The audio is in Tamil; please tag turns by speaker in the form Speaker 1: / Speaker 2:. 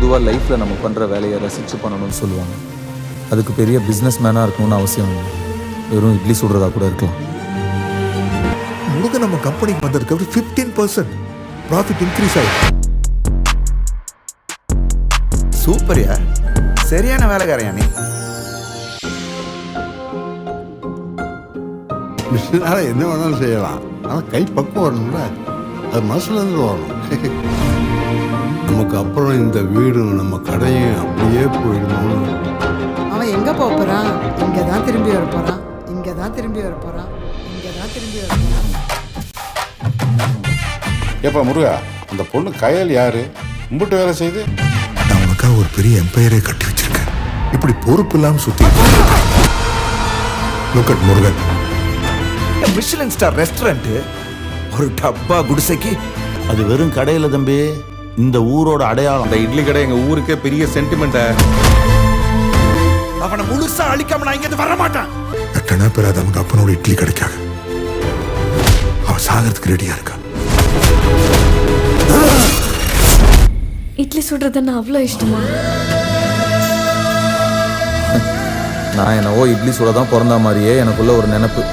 Speaker 1: பொதுவாக லைஃப்பில் நம்ம பண்ணுற வேலையை ரசித்து பண்ணணும்னு சொல்லுவாங்க. அதுக்கு பெரிய பிஸ்னஸ் மேனாக இருக்கணும்னு அவசியம் இல்லை. வெறும் இட்லி சுடுறதா கூட இருக்கலாம்.
Speaker 2: முழுக்க நம்ம கம்பெனிக்கு வந்ததுக்கு அப்புறம் 15% ப்ராஃபிட் இன்க்ரீஸ் ஆகிடும்.
Speaker 3: சூப்பர்யா, சரியான வேலைக்காரையா நீ.
Speaker 4: மிஷினால என்ன வேணாலும் செய்யலாம், ஆனால் கை பக்கம் வரணும்ல, அது மனசுலேருந்து வரணும். நமக்கு அப்புறம் இந்த வீடும் நம்ம கடையும் அப்படியே போயிடணும்னு.
Speaker 5: அவன் எங்கே போகிறான்? இங்கே தான் திரும்பி வர போகிறான், இங்கே தான் திரும்பி வர போகிறான், இங்கே தான் திரும்பி வர போகிறான்.
Speaker 6: ஏப்பா முருகா, அந்த பொண்ணு கயல் யாரு? கும்பிட்டு வேலை செய்து
Speaker 2: நான் உனக்காக ஒரு பெரிய எம்பையரே கட்டி வச்சிருக்கேன். இப்படி பொறுப்பு இல்லாமல் சுற்றி look Murugan.
Speaker 3: Michelin star restaurant ஒரு டப்பா குடிசைக்கு
Speaker 7: அது வெறும் கடையில் தம்பி, இந்த ஊரோட அடையாளம்.
Speaker 6: அந்த இட்லி கடை எங்க ஊருக்கே பெரிய சென்டிமெண்ட.
Speaker 3: அவனை முழுசா அழிக்காம நான் இங்க வர மாட்டான்.
Speaker 2: எட்டனா பெறாத அவங்க அப்பனோட இட்லி கிடைக்காக அவன் சாகிறதுக்கு ரெடியா இருக்கா.
Speaker 8: இட்லி சுடுறதுன்னு அவ்வளோ இஷ்டமா?
Speaker 1: நான் என்னவோ இட்லி சுட தான் பிறந்த மாதிரியே எனக்குள்ள ஒரு நினைப்பு.